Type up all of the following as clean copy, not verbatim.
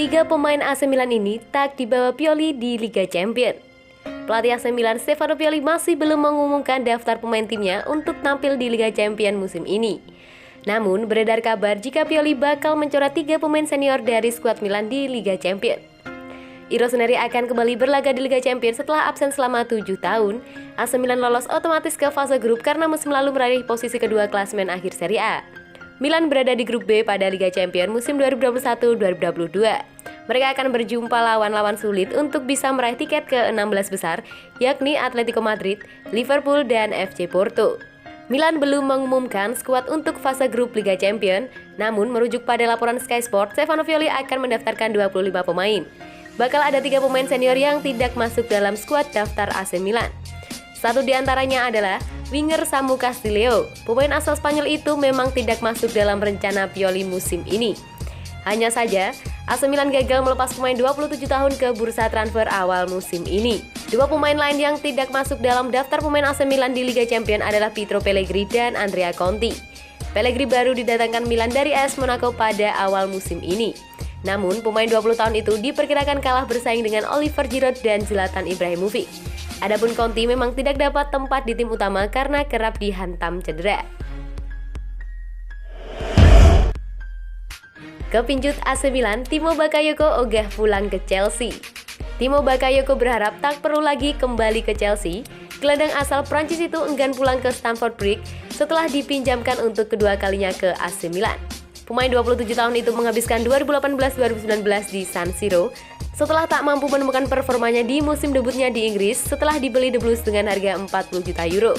Tiga pemain AC Milan ini tak dibawa Pioli di Liga Champions. Pelatih AC Milan Stefano Pioli masih belum mengumumkan daftar pemain timnya untuk tampil di Liga Champions musim ini. Namun, beredar kabar jika Pioli bakal mencoret 3 pemain senior dari skuad Milan di Liga Champions. I Rossoneri akan kembali berlaga di Liga Champions setelah absen selama 7 tahun. AC Milan lolos otomatis ke fase grup karena musim lalu meraih posisi kedua klasemen akhir Serie A. Milan berada di grup B pada Liga Champions musim 2021-2022. Mereka akan berjumpa lawan-lawan sulit untuk bisa meraih tiket ke 16 besar, yakni Atletico Madrid, Liverpool, dan FC Porto. Milan belum mengumumkan skuad untuk fase grup Liga Champions, namun merujuk pada laporan Sky Sport, Stefano Pioli akan mendaftarkan 25 pemain. Bakal ada 3 pemain senior yang tidak masuk dalam skuad daftar AC Milan. Satu di antaranya adalah winger Samu Castillejo. Pemain asal Spanyol itu memang tidak masuk dalam rencana Pioli musim ini. Hanya saja, AC Milan gagal melepas pemain 27 tahun ke bursa transfer awal musim ini. 2 pemain lain yang tidak masuk dalam daftar pemain AC Milan di Liga Champions adalah Pietro Pellegrini dan Andrea Conti. Pellegrini baru didatangkan Milan dari AS Monaco pada awal musim ini. Namun, pemain 20 tahun itu diperkirakan kalah bersaing dengan Oliver Giroud dan Zlatan Ibrahimovic. Adapun Conti memang tidak dapat tempat di tim utama karena kerap dihantam cedera. Kepincut AC Milan, Timo Bakayoko ogah pulang ke Chelsea. Timo Bakayoko berharap tak perlu lagi kembali ke Chelsea. Gelandang asal Prancis itu enggan pulang ke Stamford Bridge setelah dipinjamkan untuk kedua kalinya ke AC Milan. Pemain 27 tahun itu menghabiskan 2018-2019 di San Siro setelah tak mampu menemukan performanya di musim debutnya di Inggris setelah dibeli The Blues dengan harga 40 juta euro.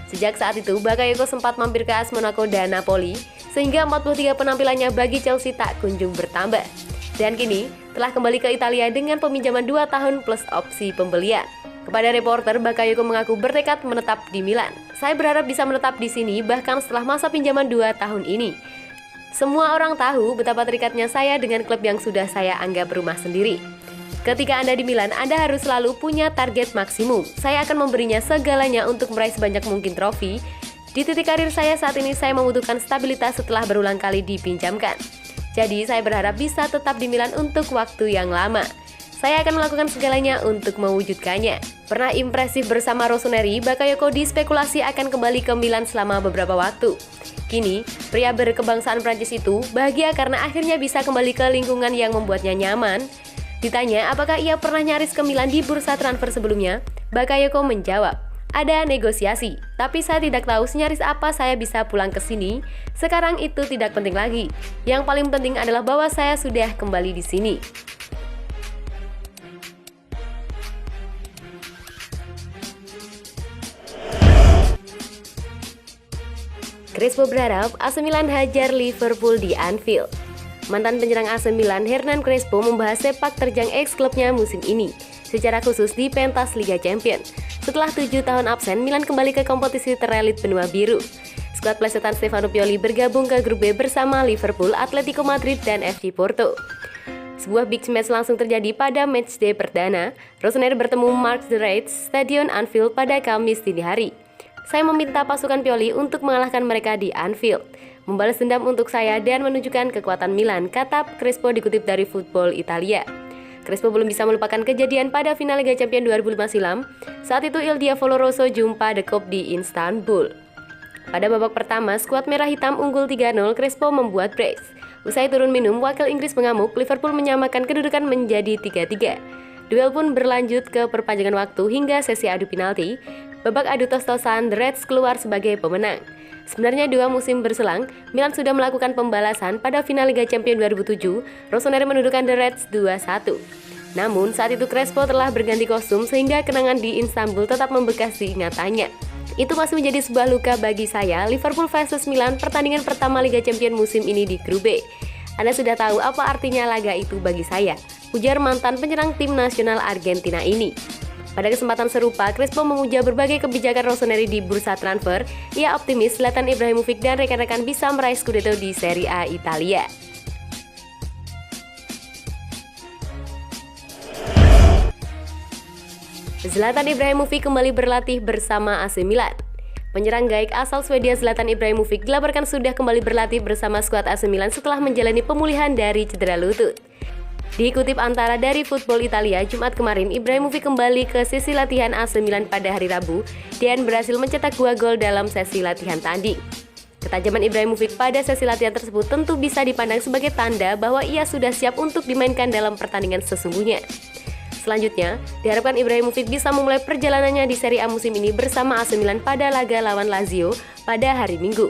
Sejak saat itu, Bakayoko sempat mampir ke AS Monaco dan Napoli, sehingga 43 penampilannya bagi Chelsea tak kunjung bertambah. Dan kini, telah kembali ke Italia dengan peminjaman 2 tahun plus opsi pembelian. Kepada reporter, Bakayoko mengaku bertekad menetap di Milan. Saya berharap bisa menetap di sini bahkan setelah masa pinjaman 2 tahun ini. Semua orang tahu betapa terikatnya saya dengan klub yang sudah saya anggap rumah sendiri. Ketika Anda di Milan, Anda harus selalu punya target maksimum. Saya akan memberinya segalanya untuk meraih sebanyak mungkin trofi. Di titik karir saya saat ini, saya membutuhkan stabilitas setelah berulang kali dipinjamkan. Jadi, saya berharap bisa tetap di Milan untuk waktu yang lama. Saya akan melakukan segalanya untuk mewujudkannya. Pernah impresif bersama Rossoneri, Bakayoko dispekulasi akan kembali ke Milan selama beberapa waktu. Kini, pria berkebangsaan Prancis itu bahagia karena akhirnya bisa kembali ke lingkungan yang membuatnya nyaman. Ditanya apakah ia pernah nyaris ke Milan di bursa transfer sebelumnya, Bakayoko menjawab, ada negosiasi, tapi saya tidak tahu senyaris apa saya bisa pulang ke sini. Sekarang itu tidak penting lagi. Yang paling penting adalah bahwa saya sudah kembali di sini. Crespo berharap AC Milan hajar Liverpool di Anfield. Mantan penyerang AC Milan Hernan Crespo membahas sepak terjang ex-klubnya musim ini, secara khusus di pentas Liga Champions. Setelah 7 tahun absen, Milan kembali ke kompetisi terelit benua biru. Skuad plesetan Stefano Pioli bergabung ke grup B bersama Liverpool, Atletico Madrid, dan FC Porto. Sebuah big match langsung terjadi pada matchday perdana. Rossoneri bertemu Mark the Reds Stadion Anfield pada Kamis dini hari. Saya meminta pasukan Pioli untuk mengalahkan mereka di Anfield, membalas dendam untuk saya dan menunjukkan kekuatan Milan, kata Crespo dikutip dari Football Italia. Crespo belum bisa melupakan kejadian pada final Liga Champions 2005 silam. Saat itu Il Diavolo Rosso jumpa The Coupe di Istanbul. Pada babak pertama, skuad merah hitam unggul 3-0, Crespo membuat brace. Usai turun minum, wakil Inggris mengamuk, Liverpool menyamakan kedudukan menjadi 3-3. Duel pun berlanjut ke perpanjangan waktu hingga sesi adu penalti. Babak adu tos-tosan, The Reds keluar sebagai pemenang. Sebenarnya 2 musim berselang, Milan sudah melakukan pembalasan pada final Liga Champions 2007, Rossoneri mendudukan The Reds 2-1. Namun, saat itu Crespo telah berganti kostum sehingga kenangan di Istanbul tetap membekas di ingatannya. Itu masih menjadi sebuah luka bagi saya. Liverpool vs Milan, pertandingan pertama Liga Champions musim ini di grup B. Anda sudah tahu apa artinya laga itu bagi saya, ujar mantan penyerang tim nasional Argentina ini. Pada kesempatan serupa, Crespo memuja berbagai kebijakan Rossoneri di bursa transfer. Ia optimis Zlatan Ibrahimovic dan rekan-rekan bisa meraih Scudetto di Serie A Italia. Zlatan Ibrahimovic kembali berlatih bersama AC Milan. Penyerang gaik asal Swedia Zlatan Ibrahimovic dilaporkan sudah kembali berlatih bersama skuad AC Milan setelah menjalani pemulihan dari cedera lutut. Dikutip antara dari Football Italia, Jumat kemarin Ibrahimovic kembali ke sesi latihan AC Milan pada hari Rabu dan berhasil mencetak 2 gol dalam sesi latihan tanding. Ketajaman Ibrahimovic pada sesi latihan tersebut tentu bisa dipandang sebagai tanda bahwa ia sudah siap untuk dimainkan dalam pertandingan sesungguhnya. Selanjutnya, diharapkan Ibrahimovic bisa memulai perjalanannya di Serie A musim ini bersama AC Milan pada laga lawan Lazio pada hari Minggu.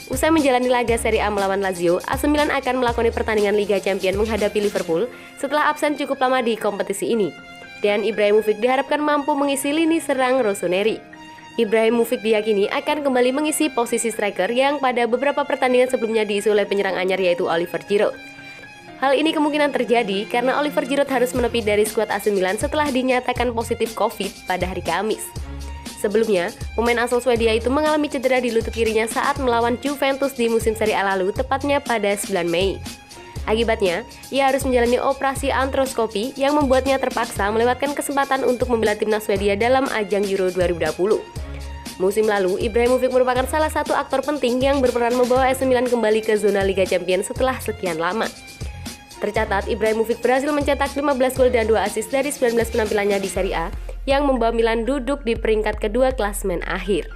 Usai menjalani laga Serie A melawan Lazio, AC Milan akan melakoni pertandingan Liga Champions menghadapi Liverpool setelah absen cukup lama di kompetisi ini. Dan Ibrahimovic diharapkan mampu mengisi lini serang rossoneri. Ibrahimovic diyakini akan kembali mengisi posisi striker yang pada beberapa pertandingan sebelumnya diisi oleh penyerang anyar yaitu Oliver Giroud. Hal ini kemungkinan terjadi karena Oliver Giroud harus menepi dari skuad AC Milan setelah dinyatakan positif COVID pada hari Kamis. Sebelumnya, pemain asal Swedia itu mengalami cedera di lutut kirinya saat melawan Juventus di musim Serie A lalu, tepatnya pada 9 Mei. Akibatnya, ia harus menjalani operasi artroskopi yang membuatnya terpaksa melewatkan kesempatan untuk membela timnas Swedia dalam ajang Euro 2020. Musim lalu, Ibrahimovic merupakan salah satu aktor penting yang berperan membawa AC Milan kembali ke zona Liga Champions setelah sekian lama. Tercatat, Ibrahimovic berhasil mencetak 15 gol dan 2 assist dari 19 penampilannya di Serie A yang membawa Milan duduk di peringkat kedua klasemen akhir.